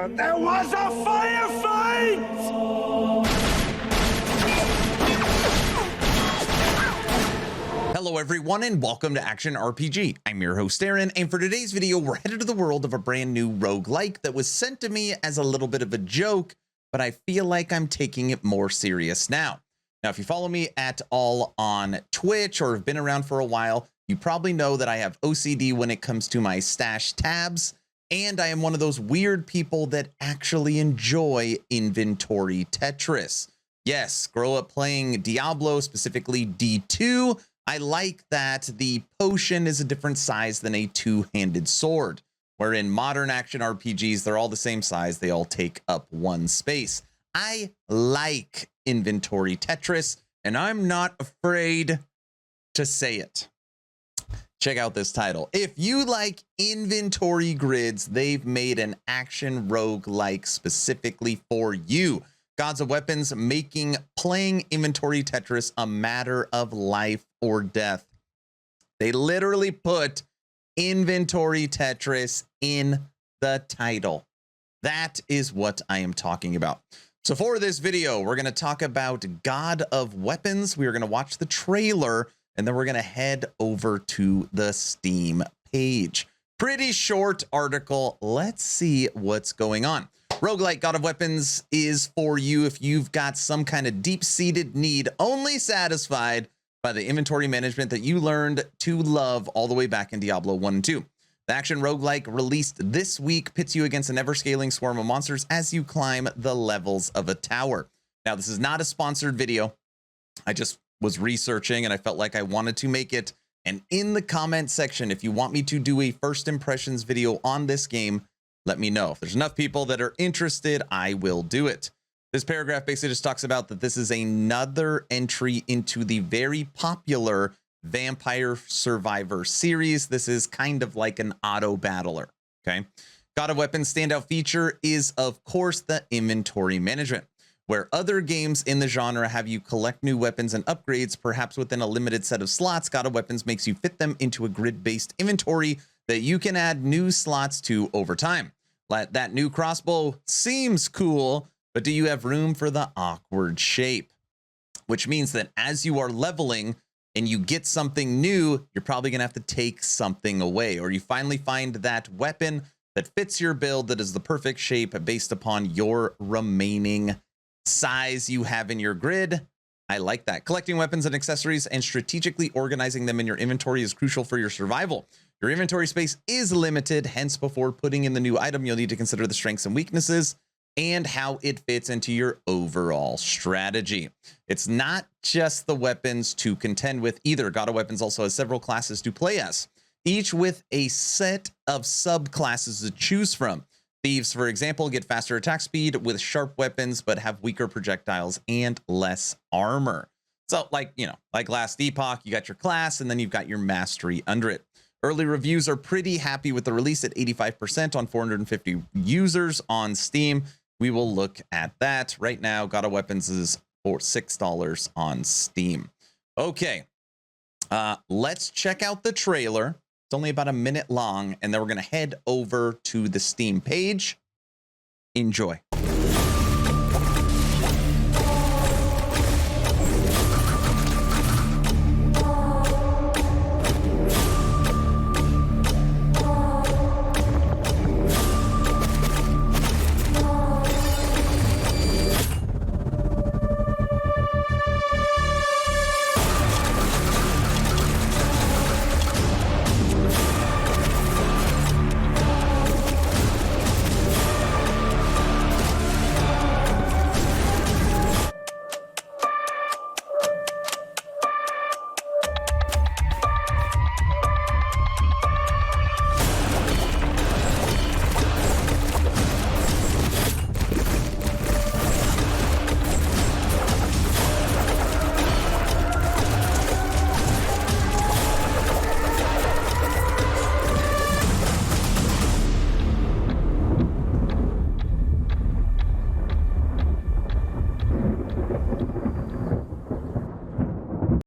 There was a firefight! Hello everyone and welcome to Action RPG. I'm your host Aaron, and for today's video we're headed to the world of a brand new roguelike that was sent to me as a little bit of a joke, but I feel like I'm taking it more serious now. Now if you follow me at all on Twitch or have been around for a while, you probably know that I have OCD when it comes to my stash tabs, and I am one of those weird people that actually enjoy inventory Tetris. Yes, grow up playing Diablo, specifically D2. I like that the potion is a different size than a two-handed sword, where in modern action RPGs, they're all the same size. They all take up one space. I like inventory Tetris, and I'm not afraid to say it. Check out this title. If you like inventory grids, they've made an action roguelike specifically for you. Gods of Weapons making playing inventory Tetris a matter of life or death. They literally put inventory Tetris in the title. That is what I am talking about. So for this video, we're going to talk about God of Weapons. We are going to watch the trailer, and then we're going to head over to the Steam page. Pretty short article. Let's see what's going on. Roguelike God of Weapons is for you if you've got some kind of deep-seated need only satisfied by the inventory management that you learned to love all the way back in Diablo 1 and 2. The action roguelike released this week pits you against an ever-scaling swarm of monsters as you climb the levels of a tower. Now, this is not a sponsored video. I just was researching and I felt like I wanted to make it. And in the comment section, if you want me to do a first impressions video on this game, let me know. If there's enough people that are interested, I will do it. This paragraph basically just talks about that this is another entry into the very popular Vampire Survivor series. This is kind of like an Autobattler, okay? God of Weapons' standout feature is, of course, the inventory management. Where other games in the genre have you collect new weapons and upgrades, perhaps within a limited set of slots, God of Weapons makes you fit them into a grid-based inventory that you can add new slots to over time. That new crossbow seems cool, but do you have room for the awkward shape? Which means that as you are leveling and you get something new, you're probably gonna have to take something away, or you finally find that weapon that fits your build that is the perfect shape based upon your remaining size you have in your grid. I like that. Collecting weapons and accessories and strategically organizing them in your inventory is crucial for your survival. Your inventory space is limited, hence before putting in the new item, you'll need to consider the strengths and weaknesses and how it fits into your overall strategy. It's not just the weapons to contend with either. God of Weapons also has several classes to play as, each with a set of subclasses to choose from. Thieves, for example, get faster attack speed with sharp weapons, but have weaker projectiles and less armor. So like, you know, like last Epoch, you got your class and then you've got your mastery under it. Early reviews are pretty happy with the release at 85% on 450 users on Steam. We will look at that. Right now, God of Weapons is for $6 on Steam. Okay, let's check out the trailer. It's only about a minute long, and then we're going to head over to the Steam page. Enjoy.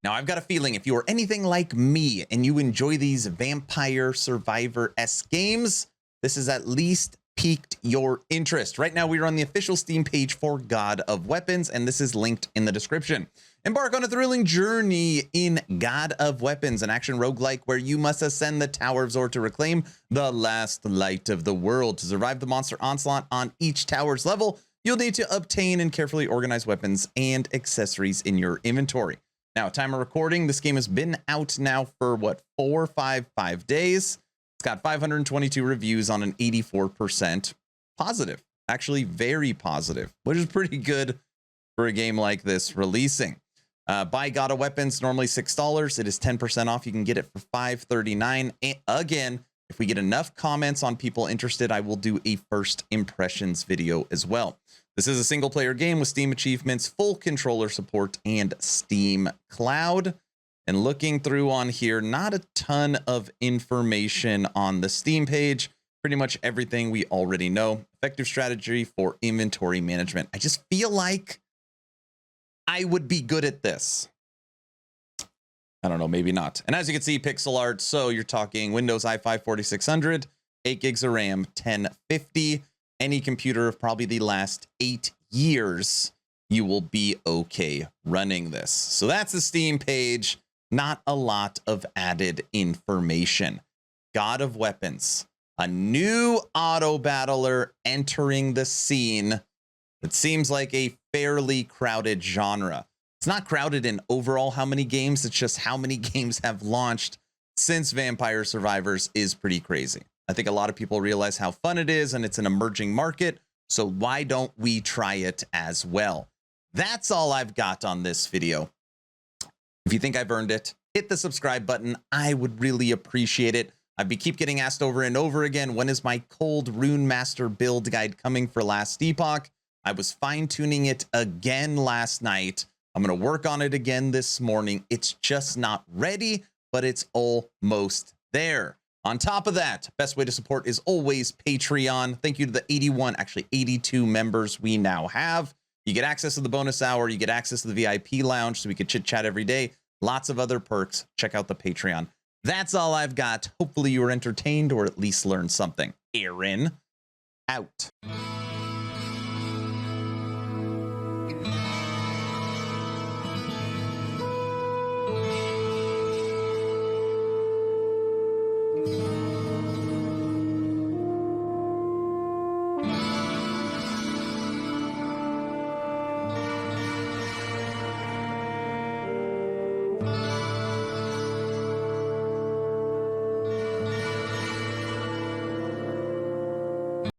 Now, I've got a feeling if you are anything like me and you enjoy these Vampire Survivor-esque games, this is at least piqued your interest. Right now, we are on the official Steam page for God of Weapons, and this is linked in the description. Embark on a thrilling journey in God of Weapons, an action roguelike where you must ascend the Tower of Zhor to reclaim the last light of the world. To survive the monster onslaught on each tower's level, you'll need to obtain and carefully organize weapons and accessories in your inventory. Now, time of recording, this game has been out now for what, 5 days. It's got 522 reviews on an 84% positive, actually very positive, which is pretty good for a game like this releasing. Buy God of Weapons, normally $6. It is 10% off. You can get it for $5.39. And again, if we get enough comments on people interested, I will do a first impressions video as well. This is a single player game with Steam achievements, full controller support, and Steam Cloud. And looking through on here, not a ton of information on the Steam page. Pretty much everything we already know. Effective strategy for inventory management. I just feel like I would be good at this. I don't know, maybe not. And as you can see, pixel art. So you're talking Windows i5 4600, 8 gigs of RAM, 1050. Any computer of probably the last 8 years, you will be okay running this. So that's the Steam page. Not a lot of added information. God of Weapons, a new Autobattler entering the scene. It seems like a fairly crowded genre. It's not crowded in overall how many games, it's just how many games have launched since Vampire Survivors is pretty crazy. I think a lot of people realize how fun it is and it's an emerging market. So why don't we try it as well? That's all I've got on this video. If you think I've earned it, hit the subscribe button. I would really appreciate it. Keep getting asked over and over again, when is my Cold Rune Master build guide coming for Last Epoch? I was fine-tuning it again last night. I'm going to work on it again this morning. It's just not ready, but it's almost there. On top of that, best way to support is always Patreon. Thank you to the 82 members we now have. You get access to the bonus hour. You get access to the VIP lounge so we could chit chat every day. Lots of other perks. Check out the Patreon. That's all I've got. Hopefully you were entertained or at least learned something. Aaron, out.